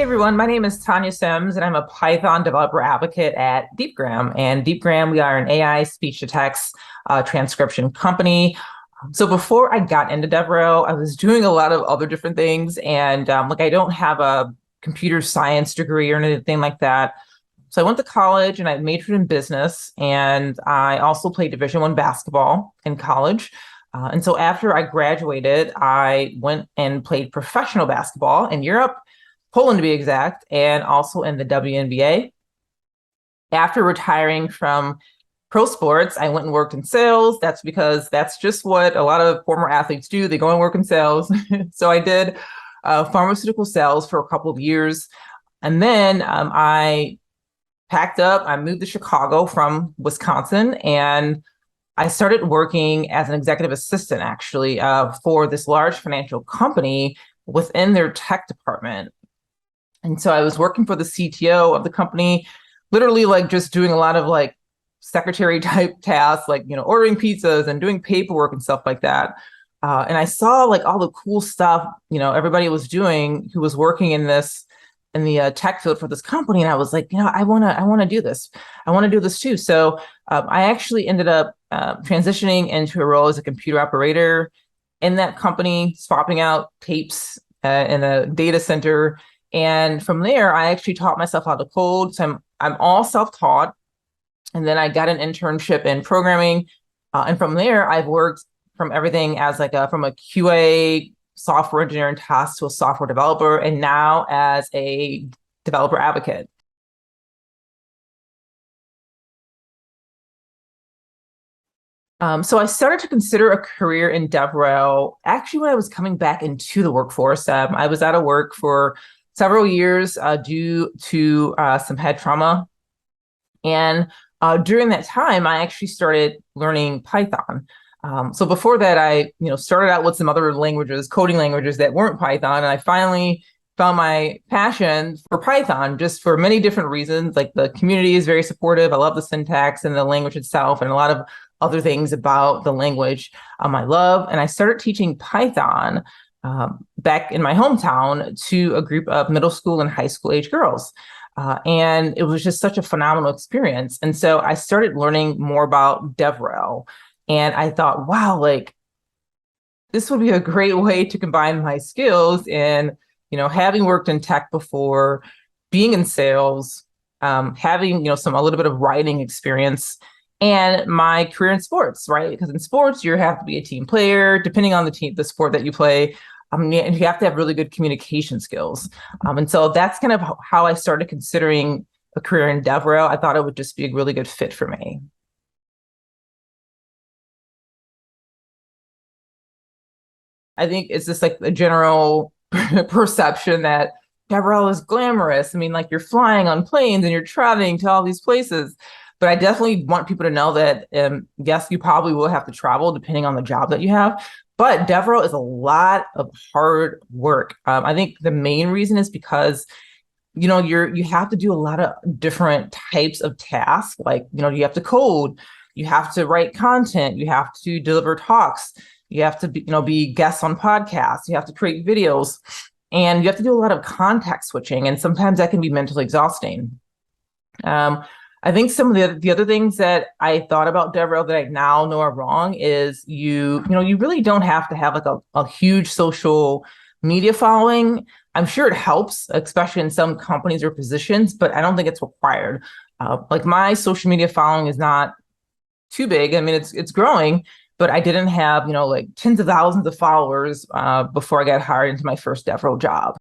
everyone, my name is Tonya Sims, and I'm a Python developer advocate at DeepGram. And DeepGram, we are an AI speech to text transcription company. So before I got into DevRel, I was doing a lot of other different things, and I don't have a computer science degree or anything like that. So I went to college and I majored in business, and I also played Division I basketball in college. And so after I graduated, I went and played professional basketball in Europe, Poland to be exact, and also in the WNBA. After retiring from pro sports, I went and worked in sales. That's because that's just what a lot of former athletes do. They go and work in sales. So I did pharmaceutical sales for a couple of years. And then I packed up, I moved to Chicago from Wisconsin, and I started working as an executive assistant, actually, for this large financial company within their tech department. And so I was working for the CTO of the company, literally like just doing a lot of like secretary type tasks, like, ordering pizzas and doing paperwork and stuff like that. And I saw like all the cool stuff, everybody was doing who was working in the tech field for this company. And I was like, I want to do this. I want to do this too. So I actually ended up transitioning into a role as a computer operator in that company, swapping out tapes in a data center. And from there, I actually taught myself how to code. So I'm all self-taught. And then I got an internship in programming. And from there, I've worked from everything as from a QA software engineering task to a software developer, and now as a developer advocate. So I started to consider a career in DevRel actually when I was coming back into the workforce. I was out of work for several years due to some head trauma. And during that time, I actually started learning Python. So before that, I started out with some other languages, coding languages that weren't Python. And I finally found my passion for Python just for many different reasons. Like the community is very supportive. I love the syntax and the language itself and a lot of other things about the language I love. And I started teaching Python back in my hometown to a group of middle school and high school age girls. And it was just such a phenomenal experience. And so I started learning more about DevRel. And I thought, wow, like this would be a great way to combine my skills in, having worked in tech before, being in sales, having, a little bit of writing experience, and my career in sports, right? Because in sports, you have to be a team player, depending on the sport that you play. And you have to have really good communication skills. And so that's kind of how I started considering a career in DevRel. I thought it would just be a really good fit for me. I think it's just like the general perception that DevRel is glamorous. I mean, like you're flying on planes and you're traveling to all these places. But I definitely want people to know that, yes, you probably will have to travel depending on the job that you have. But DevRel is a lot of hard work. I think the main reason is because, you have to do a lot of different types of tasks. Like, you have to code, you have to write content, you have to deliver talks, you have to be guests on podcasts, you have to create videos, and you have to do a lot of context switching. And sometimes that can be mentally exhausting. I think some of the other things that I thought about DevRel that I now know are wrong is you really don't have to have like a huge social media following. I'm sure it helps, especially in some companies or positions, but I don't think it's required. Like my social media following is not too big. I mean, it's growing, but I didn't have, like tens of thousands of followers before I got hired into my first DevRel job.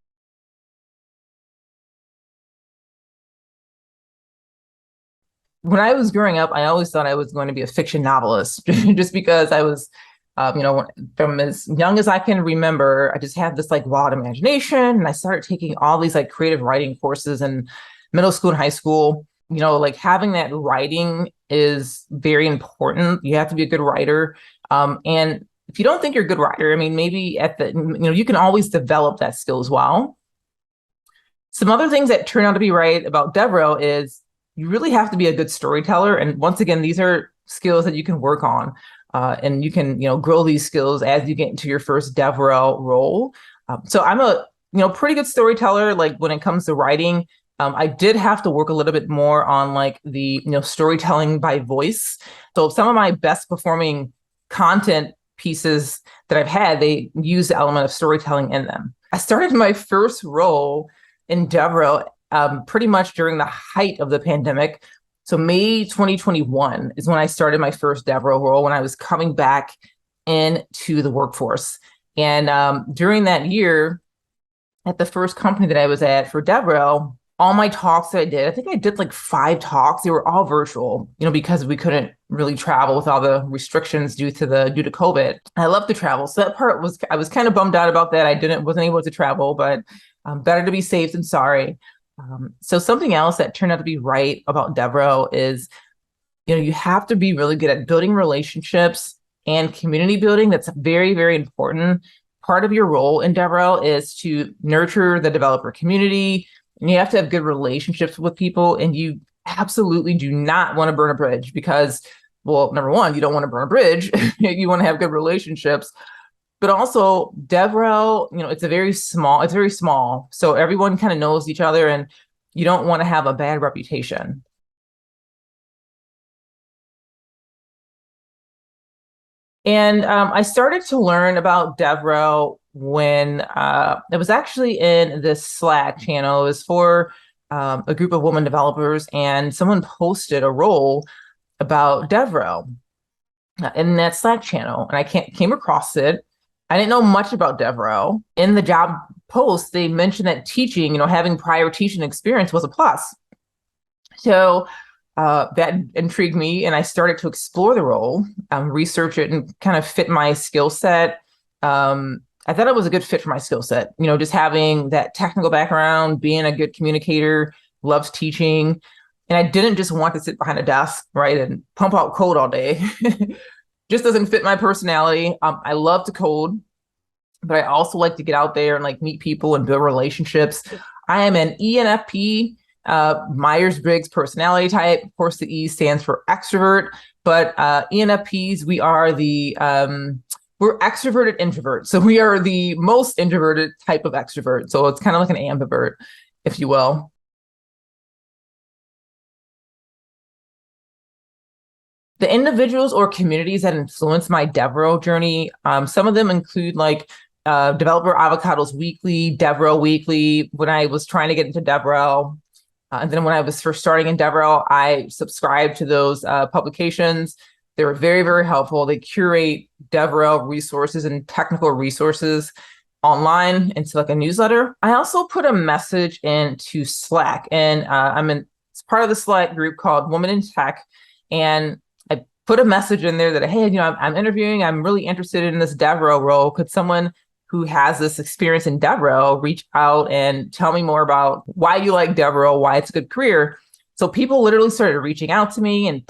When I was growing up, I always thought I was going to be a fiction novelist just because I was, from as young as I can remember, I just had this like wild imagination. And I started taking all these like creative writing courses in middle school and high school. Like having that writing is very important. You have to be a good writer. And if you don't think you're a good writer, I mean, maybe you can always develop that skill as well. Some other things that turn out to be right about DevRel is you really have to be a good storyteller. And once again, these are skills that you can work on. And you can, grow these skills as you get into your first DevRel role. So I'm a pretty good storyteller, like when it comes to writing. I did have to work a little bit more on like the, storytelling by voice. So some of my best performing content pieces that I've had, they use the element of storytelling in them. I started my first role in DevRel pretty much during the height of the pandemic. So May 2021 is when I started my first DevRel role, when I was coming back into the workforce. And during that year, at the first company that I was at for DevRel, all my talks that I did, I think I did like 5 talks. They were all virtual, because we couldn't really travel with all the restrictions due to COVID. I love to travel. So that part I was kind of bummed out about that. Wasn't able to travel, but better to be safe than sorry. So something else that turned out to be right about DevRel is, you have to be really good at building relationships and community building. That's very, very important. Part of your role in DevRel is to nurture the developer community, and you have to have good relationships with people. And you absolutely do not want to burn a bridge because, well, number one, you don't want to burn a bridge. You want to have good relationships. But also DevRel, it's very small. So everyone kind of knows each other, and you don't want to have a bad reputation. And I started to learn about DevRel when it was actually in this Slack channel. It was for a group of women developers, and someone posted a role about DevRel in that Slack channel, and I came across it. I didn't know much about DevRel. In the job post, they mentioned that teaching, having prior teaching experience was a plus. So that intrigued me, and I started to explore the role, research it, and kind of fit my skill set. I thought it was a good fit for my skill set, just having that technical background, being a good communicator, loves teaching. And I didn't just want to sit behind a desk, right, and pump out code all day. Just doesn't fit my personality. I love to code, but I also like to get out there and like meet people and build relationships. I am an ENFP, Myers-Briggs personality type. Of course, the E stands for extrovert, but ENFPs, we're extroverted introverts. So we are the most introverted type of extrovert. So it's kind of like an ambivert, if you will. The individuals or communities that influence my DevRel journey, some of them include like Developer Avocados Weekly, DevRel Weekly, when I was trying to get into DevRel. And then when I was first starting in DevRel, I subscribed to those publications. They were very, very helpful. They curate DevRel resources and technical resources online into like a newsletter. I also put a message into Slack, and it's part of the Slack group called Women in Tech. And I put a message in there that, hey, I'm interviewing. I'm really interested in this DevRel role. Could someone who has this experience in DevRel reach out and tell me more about why you like DevRel, why it's a good career? So people literally started reaching out to me and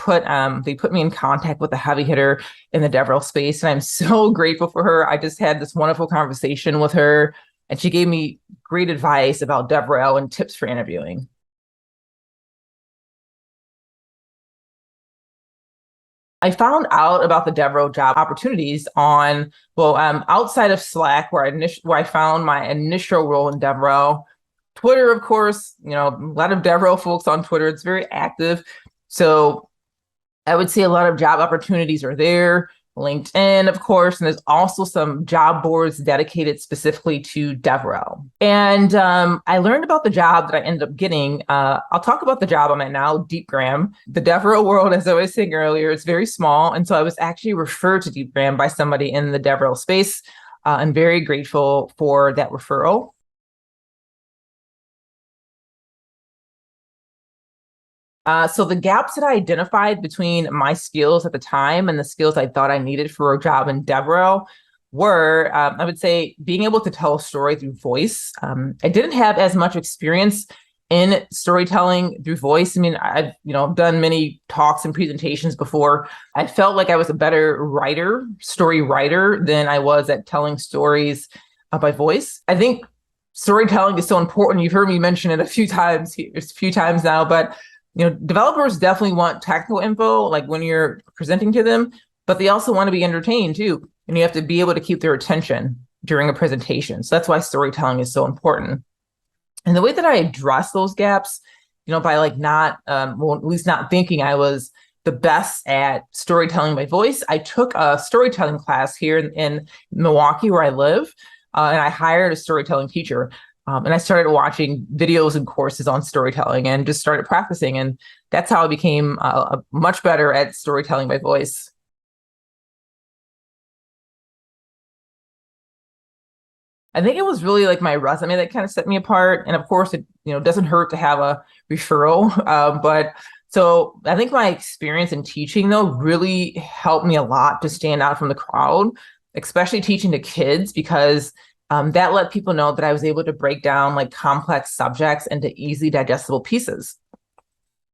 they put me in contact with a heavy hitter in the DevRel space. And I'm so grateful for her. I just had this wonderful conversation with her, and she gave me great advice about DevRel and tips for interviewing. I found out about the DevRel job opportunities outside of Slack, where I found my initial role in DevRel. Twitter, of course, a lot of DevRel folks on Twitter. It's very active. So I would say a lot of job opportunities are there. LinkedIn, of course, and there's also some job boards dedicated specifically to DevRel. And I learned about the job that I ended up getting. I'll talk about the job I'm at now, DeepGram. The DevRel world, as I was saying earlier, is very small. And so I was actually referred to DeepGram by somebody in the DevRel space. I'm very grateful for that referral. So the gaps that I identified between my skills at the time and the skills I thought I needed for a job in DevRel were, I would say, being able to tell a story through voice. I didn't have as much experience in storytelling through voice. I mean, I've done many talks and presentations before. I felt like I was a better story writer, than I was at telling stories by voice. I think storytelling is so important. You've heard me mention it a few times now, but developers definitely want technical info, like when you're presenting to them, but they also want to be entertained too. And you have to be able to keep their attention. during a presentation. So that's why storytelling is so important. And the way that I address those gaps, by like not, well, at least not thinking I was the best at storytelling by voice, I took a storytelling class here in Milwaukee, where I live, and I hired a storytelling teacher. And I started watching videos and courses on storytelling and just started practicing. And that's how I became much better at storytelling by voice. I think it was really like my resume that kind of set me apart. And of course, it doesn't hurt to have a referral. But so I think my experience in teaching though really helped me a lot to stand out from the crowd, especially teaching to kids, because that let people know that I was able to break down like complex subjects into easily digestible pieces.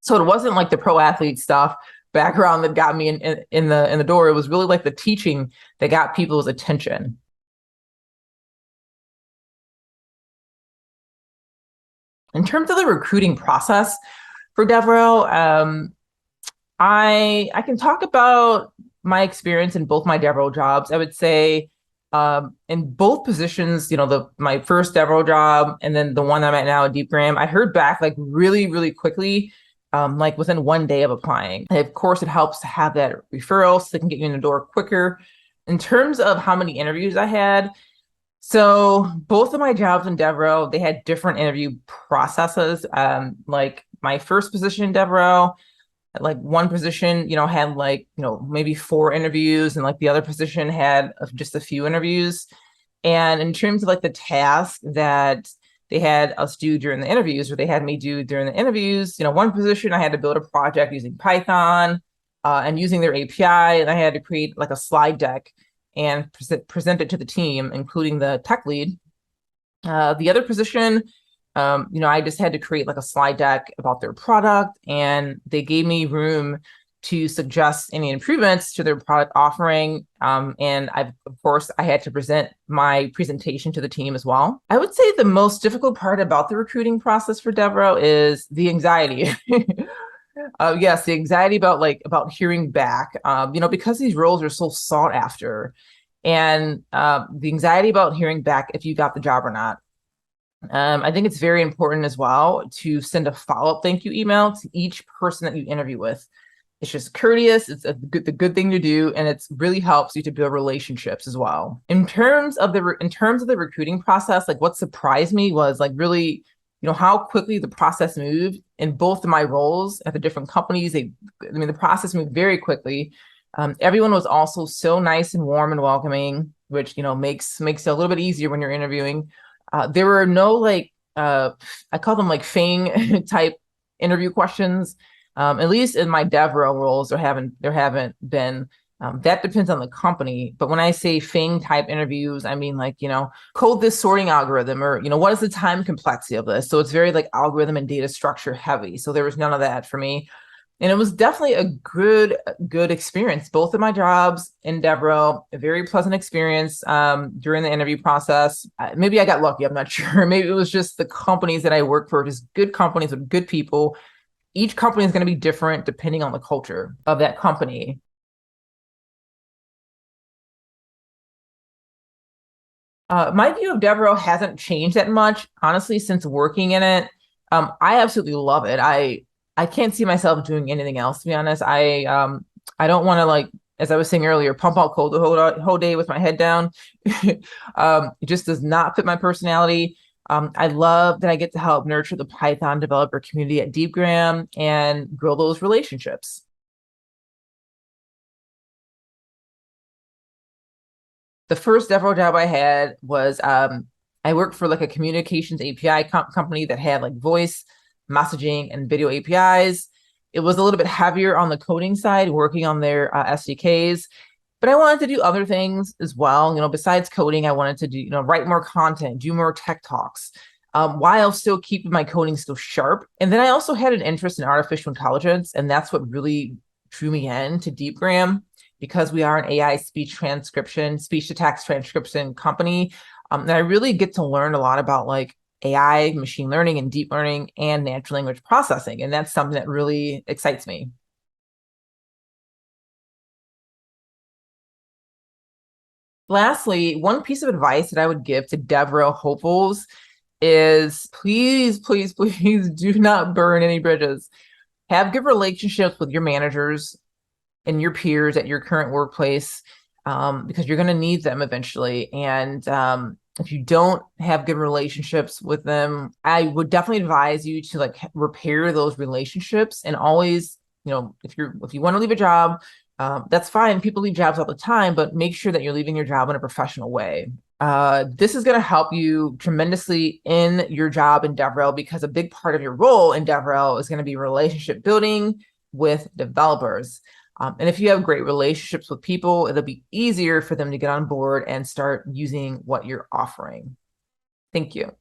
So it wasn't like the pro athlete stuff background that got me in the door. It was really like the teaching that got people's attention. In terms of the recruiting process for DevRel, I can talk about my experience in both my DevRel jobs. I would say in both positions, my first DevRel job and then the one I'm at now at DeepGram, I heard back like really, really quickly, like within one day of applying. And of course, it helps to have that referral so they can get you in the door quicker. In terms of how many interviews I had, so both of my jobs in DevRel, they had different interview processes. Like my first position in DevRel, like one position, had like, maybe 4 interviews, and like the other position had just a few interviews. And in terms of like the task that they had us do during the interviews, or they had me do during the interviews, one position I had to build a project using Python and using their API, and I had to create like a slide deck and present it to the team, including the tech lead. The other position, I just had to create like a slide deck about their product, and they gave me room to suggest any improvements to their product offering. And of course, I had to present my presentation to the team as well. I would say the most difficult part about the recruiting process for DevRel is the anxiety. Yes, the anxiety about hearing back, because these roles are so sought after, and the anxiety about hearing back if you got the job or not. I think it's very important as well to send a follow-up thank you email to each person that you interview with. It's just courteous. It's the good thing to do, and it really helps you to build relationships as well. In terms of the recruiting process, like what surprised me was like really, how quickly the process moved in both of my roles at the different companies. The process moved very quickly. Everyone was also so nice and warm and welcoming, which makes it a little bit easier when you're interviewing. There were no like I call them like FANG type interview questions. At least in my DevRel roles, there haven't been. That depends on the company. But when I say FANG type interviews, I mean like, code this sorting algorithm, or, what is the time complexity of this? So it's very like algorithm and data structure heavy. So there was none of that for me. And it was definitely a good experience. Both of my jobs in DevRel, a very pleasant experience during the interview process. Maybe I got lucky, I'm not sure. Maybe it was just the companies that I work for, just good companies with good people. Each company is going to be different depending on the culture of that company. My view of DevRel hasn't changed that much, honestly, since working in it. I absolutely love it. I can't see myself doing anything else, to be honest. I don't want to, like, as I was saying earlier, pump out code the whole day with my head down. It just does not fit my personality. I love that I get to help nurture the Python developer community at DeepGram and grow those relationships. The first DevRel job I had was I worked for like a communications API company that had like voice, messaging, and video APIs. It was a little bit heavier on the coding side, working on their SDKs, but I wanted to do other things as well. Besides coding, I wanted to do, write more content, do more tech talks, while still keeping my coding skills sharp. And then I also had an interest in artificial intelligence, and that's what really drew me in to DeepGram, because we are an AI speech to text transcription company. And I really get to learn a lot about like AI, machine learning, and deep learning, and natural language processing. And that's something that really excites me. Lastly, one piece of advice that I would give to DevRel hopefuls is please, please, please do not burn any bridges. Have good relationships with your managers and your peers at your current workplace, because you're going to need them eventually. And if you don't have good relationships with them, I would definitely advise you to like repair those relationships and always, if you want to leave a job, that's fine. People leave jobs all the time, but make sure that you're leaving your job in a professional way. This is going to help you tremendously in your job in DevRel, because a big part of your role in DevRel is going to be relationship building with developers. And if you have great relationships with people, it'll be easier for them to get on board and start using what you're offering. Thank you.